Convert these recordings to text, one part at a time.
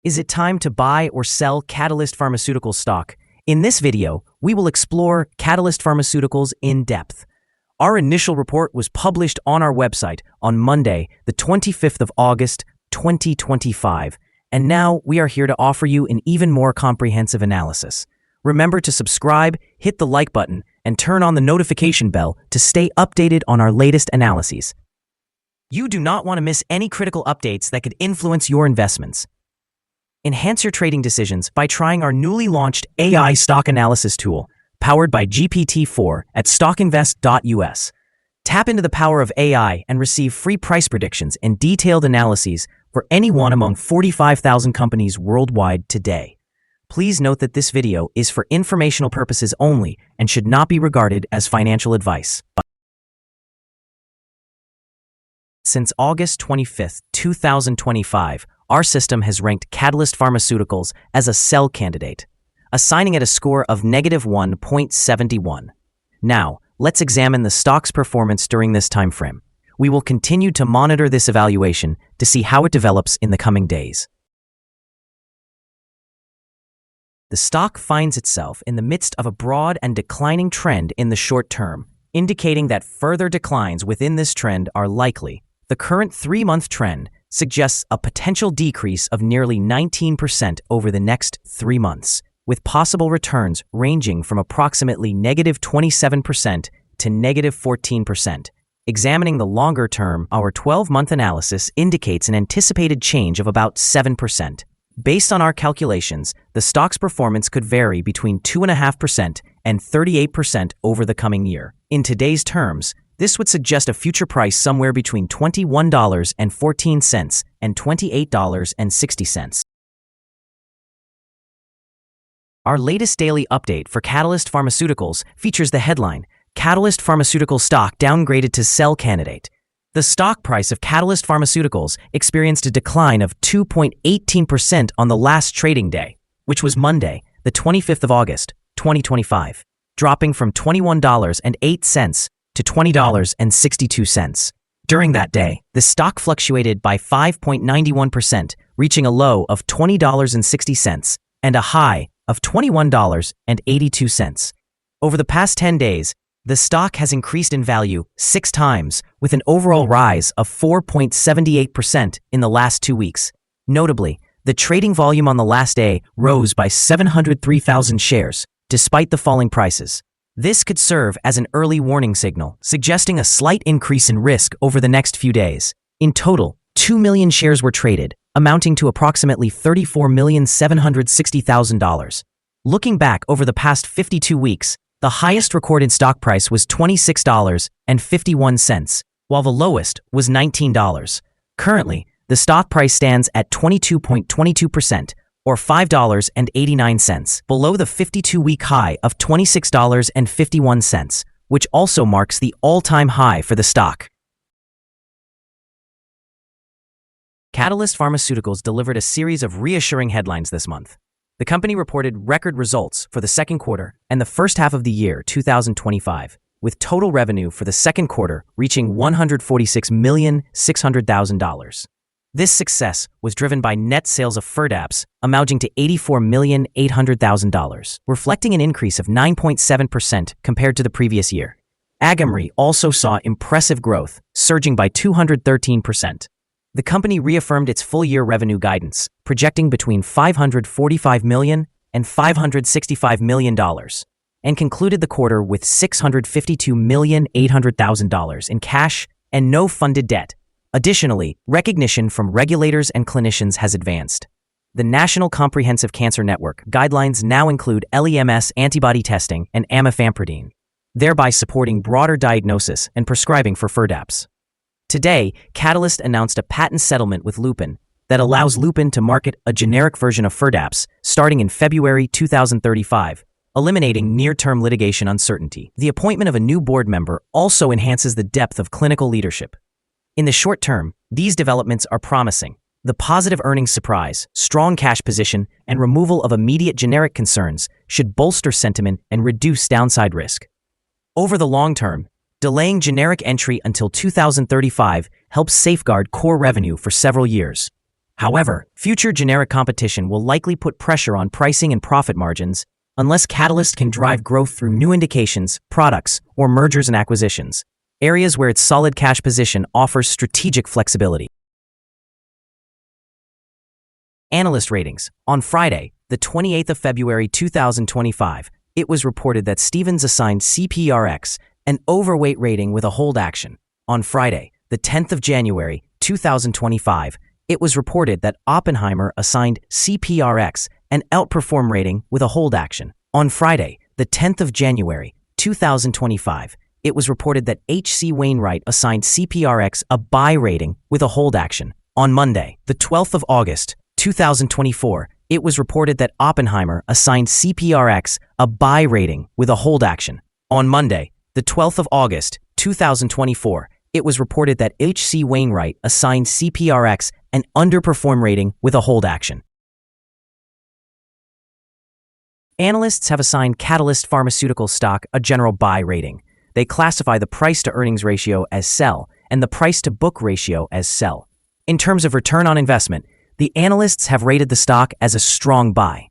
Is it time to buy or sell Catalyst Pharmaceuticals stock? In this video, we will explore Catalyst Pharmaceuticals in depth. Our initial report was published on our website on Monday, the 25th of August, 2025, and now we are here to offer you an even more comprehensive analysis. Remember to subscribe, hit the like button, and turn on the notification bell to stay updated on our latest analyses. You do not want to miss any critical updates that could influence your investments. Enhance your trading decisions by trying our newly launched AI stock analysis tool, powered by GPT-4 at StockInvest.us. Tap into the power of AI and receive free price predictions and detailed analyses for any one among 45,000 companies worldwide today. Please note that this video is for informational purposes only and should not be regarded as financial advice. Since August 25, 2025, our system has ranked Catalyst Pharmaceuticals as a sell candidate, assigning it a score of -1.71. Now, let's examine the stock's performance during this time frame. We will continue to monitor this evaluation to see how it develops in the coming days. The stock finds itself in the midst of a broad and declining trend in the short term, indicating that further declines within this trend are likely. The current 3-month trend suggests a potential decrease of nearly 19% over the next 3 months, with possible returns ranging from approximately -27% to -14%. Examining the longer term, our 12-month analysis indicates an anticipated change of about 7%. Based on our calculations, the stock's performance could vary between 2.5% and 38% over the coming year. In today's terms, this would suggest a future price somewhere between $21.14 and $28.60. Our latest daily update for Catalyst Pharmaceuticals features the headline, Catalyst Pharmaceutical stock downgraded to sell candidate. The stock price of Catalyst Pharmaceuticals experienced a decline of 2.18% on the last trading day, which was Monday, the 25th of August, 2025, dropping from $21.08 to $20.62. During that day, the stock fluctuated by 5.91%, reaching a low of $20.60 and a high of $21.82. Over the past 10 days, the stock has increased in value 6 times, with an overall rise of 4.78% in the last 2 weeks. Notably, the trading volume on the last day rose by 703,000 shares, despite the falling prices. This could serve as an early warning signal, suggesting a slight increase in risk over the next few days. In total, 2 million shares were traded, amounting to approximately $34,760,000. Looking back over the past 52 weeks, the highest recorded stock price was $26.51, while the lowest was $19. Currently, the stock price stands at 22.22%, or $5.89, below the 52-week high of $26.51, which also marks the all-time high for the stock. Catalyst Pharmaceuticals delivered a series of reassuring headlines this month. The company reported record results for the second quarter and the first half of the year 2025, with total revenue for the second quarter reaching $146,600,000. This success was driven by net sales of FIRDAPSE amounting to $84,800,000, reflecting an increase of 9.7% compared to the previous year. AGAMREE also saw impressive growth, surging by 213%. The company reaffirmed its full-year revenue guidance, projecting between $545 million and $565 million, and concluded the quarter with $652,800,000 in cash and no funded debt. Additionally, recognition from regulators and clinicians has advanced. The National Comprehensive Cancer Network guidelines now include LEMS antibody testing and amifampridine, thereby supporting broader diagnosis and prescribing for FIRDAPSE. Today, Catalyst announced a patent settlement with Lupin that allows Lupin to market a generic version of FIRDAPSE starting in February 2035, eliminating near-term litigation uncertainty. The appointment of a new board member also enhances the depth of clinical leadership. In the short term, these developments are promising. The positive earnings surprise, strong cash position, and removal of immediate generic concerns should bolster sentiment and reduce downside risk. Over the long term, delaying generic entry until 2035 helps safeguard core revenue for several years. However, future generic competition will likely put pressure on pricing and profit margins unless Catalyst can drive growth through new indications, products, or mergers and acquisitions, areas where its solid cash position offers strategic flexibility. Analyst ratings. On Friday, the 28th of February 2025, it was reported that Stephens assigned CPRX an overweight rating with a hold action. On Friday, the 10th of January 2025, it was reported that Oppenheimer assigned CPRX an outperform rating with a hold action. On Friday, the 10th of January 2025, it was reported that H.C. Wainwright assigned CPRX a buy rating with a hold action. On Monday, the 12th of August 2024, it was reported that Oppenheimer assigned CPRX a buy rating with a hold action. On Monday, the 12th of August 2024, it was reported that H.C. Wainwright assigned CPRX an underperform rating with a hold action. Analysts have assigned Catalyst Pharmaceuticals stock a general buy rating. They classify the price-to-earnings ratio as sell and the price-to-book ratio as sell. In terms of return on investment, the analysts have rated the stock as a strong buy.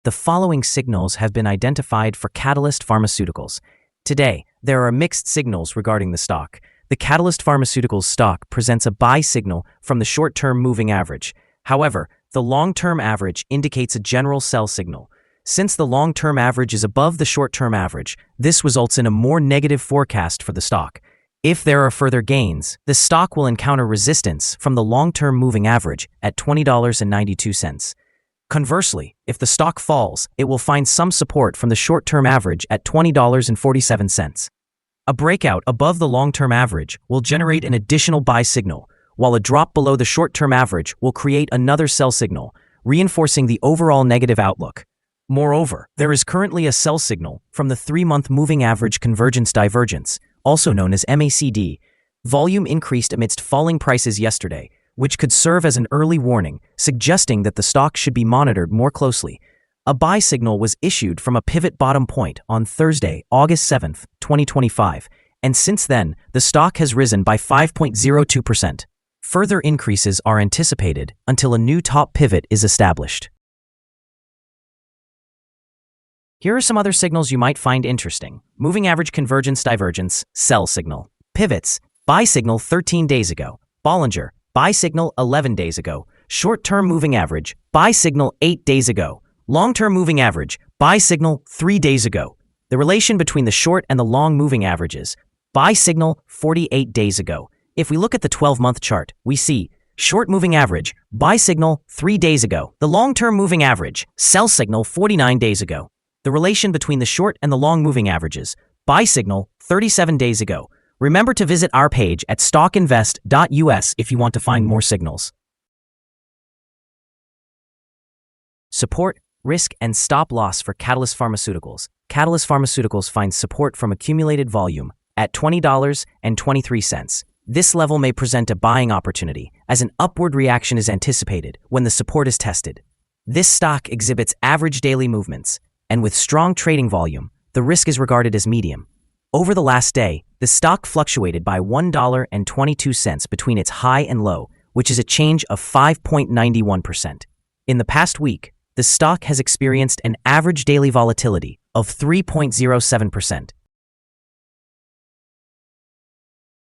The following signals have been identified for Catalyst Pharmaceuticals. Today, there are mixed signals regarding the stock. The Catalyst Pharmaceuticals stock presents a buy signal from the short-term moving average. However, the long-term average indicates a general sell signal. Since the long-term average is above the short-term average, this results in a more negative forecast for the stock. If there are further gains, the stock will encounter resistance from the long-term moving average at $20.92. Conversely, if the stock falls, it will find some support from the short-term average at $20.47. A breakout above the long-term average will generate an additional buy signal, while a drop below the short-term average will create another sell signal, reinforcing the overall negative outlook. Moreover, there is currently a sell signal from the 3-month moving average convergence divergence, also known as MACD. Volume increased amidst falling prices yesterday, which could serve as an early warning, suggesting that the stock should be monitored more closely. A buy signal was issued from a pivot bottom point on Thursday, August 7, 2025, and since then, the stock has risen by 5.02%. Further increases are anticipated until a new top pivot is established. Here are some other signals you might find interesting. Moving average convergence divergence, sell signal. Pivots, buy signal 13 days ago. Bollinger, buy signal 11 days ago. Short-term moving average, buy signal 8 days ago. Long-term moving average, buy signal 3 days ago. The relation between the short and the long moving averages, buy signal 48 days ago. If we look at the 12-month chart, we see short moving average, buy signal 3 days ago. The long-term moving average, sell signal 49 days ago. The relation between the short and the long moving averages, buy signal 37 days ago. Remember to visit our page at StockInvest.us if you want to find more signals. Support, risk, and stop loss for Catalyst Pharmaceuticals. Catalyst Pharmaceuticals finds support from accumulated volume at $20.23. This level may present a buying opportunity, as an upward reaction is anticipated when the support is tested. This stock exhibits average daily movements, and with strong trading volume, the risk is regarded as medium. Over the last day, the stock fluctuated by $1.22 between its high and low, which is a change of 5.91%. In the past week, the stock has experienced an average daily volatility of 3.07%.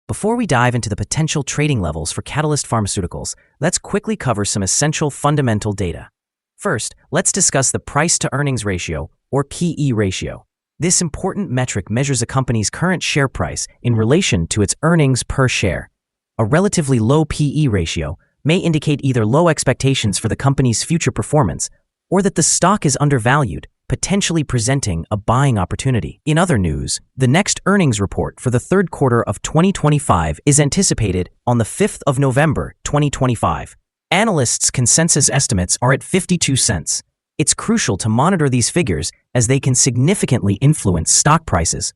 Before we dive into the potential trading levels for Catalyst Pharmaceuticals, let's quickly cover some essential fundamental data. First, let's discuss the price-to-earnings ratio, or PE ratio. This important metric measures a company's current share price in relation to its earnings per share. A relatively low PE ratio may indicate either low expectations for the company's future performance or that the stock is undervalued, potentially presenting a buying opportunity. In other news, the next earnings report for the third quarter of 2025 is anticipated on the 5th of November, 2025. Analysts' consensus estimates are at 52 cents. It's crucial to monitor these figures as they can significantly influence stock prices.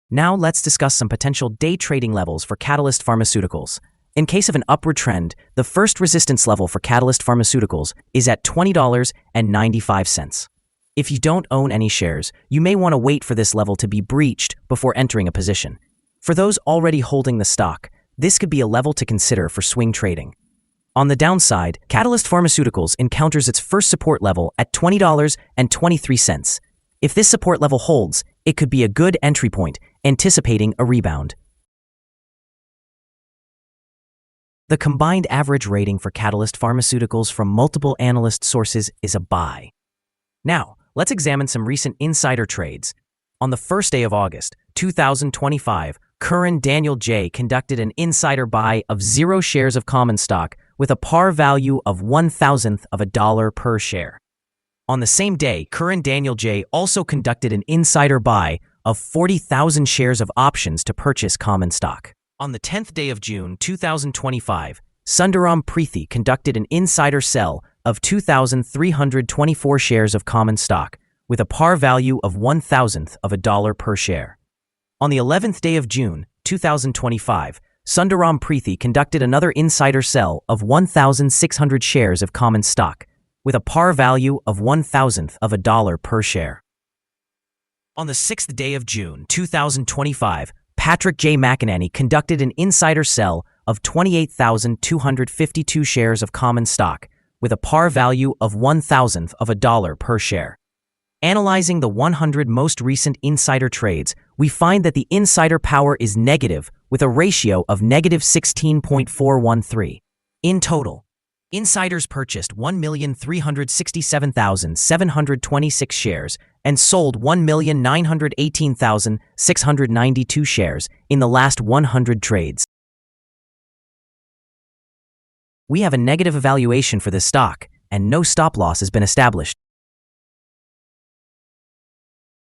Now let's discuss some potential day trading levels for Catalyst Pharmaceuticals. In case of an upward trend, the first resistance level for Catalyst Pharmaceuticals is at $20.95. If you don't own any shares, you may want to wait for this level to be breached before entering a position. For those already holding the stock, this could be a level to consider for swing trading. On the downside, Catalyst Pharmaceuticals encounters its first support level at $20.23. If this support level holds, it could be a good entry point, anticipating a rebound. The combined average rating for Catalyst Pharmaceuticals from multiple analyst sources is a buy. Now, let's examine some recent insider trades. On the first day of August, 2025, Curran Daniel J. conducted an insider buy of 0 shares of common stock with a par value of $0.001 per share. On the same day, Curran Daniel J. also conducted an insider buy of 40,000 shares of options to purchase common stock. On the 10th day of June 2025, Sundaram Preethi conducted an insider sell of 2,324 shares of common stock with a par value of $0.001 per share. On the 11th day of June 2025, Sundaram Preethi conducted another insider sell of 1,600 shares of common stock with a par value of $0.001 per share. On the 6th day of June 2025, Patrick J. McEnany conducted an insider sell of 28,252 shares of common stock with a par value of $0.001 per share. Analyzing the 100 most recent insider trades, we find that the insider power is negative with a ratio of negative 16.413. In total, insiders purchased 1,367,726 shares and sold 1,918,692 shares in the last 100 trades. We have a negative evaluation for this stock, and no stop loss has been established.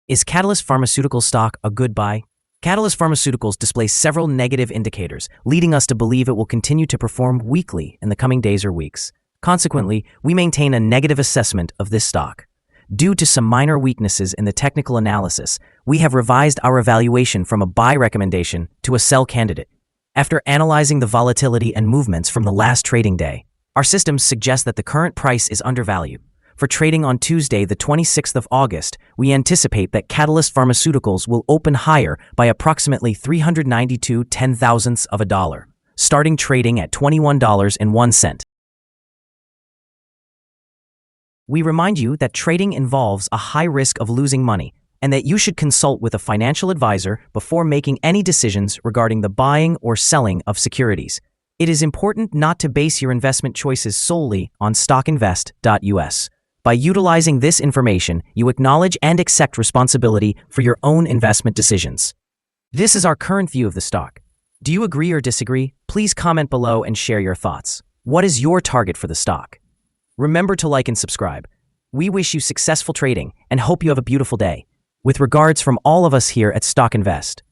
Is Catalyst Pharmaceuticals stock a good buy? Catalyst Pharmaceuticals displays several negative indicators, leading us to believe it will continue to perform weakly in the coming days or weeks. Consequently, we maintain a negative assessment of this stock. Due to some minor weaknesses in the technical analysis, we have revised our evaluation from a buy recommendation to a sell candidate. After analyzing the volatility and movements from the last trading day, our systems suggest that the current price is undervalued. For trading on Tuesday, the 26th of August, we anticipate that Catalyst Pharmaceuticals will open higher by approximately 392/10,000ths of a dollar, starting trading at $21.01. We remind you that trading involves a high risk of losing money and that you should consult with a financial advisor before making any decisions regarding the buying or selling of securities. It is important not to base your investment choices solely on StockInvest.us. By utilizing this information, you acknowledge and accept responsibility for your own investment decisions. This is our current view of the stock. Do you agree or disagree? Please comment below and share your thoughts. What is your target for the stock? Remember to like and subscribe. We wish you successful trading and hope you have a beautiful day. With regards from all of us here at Stock Invest.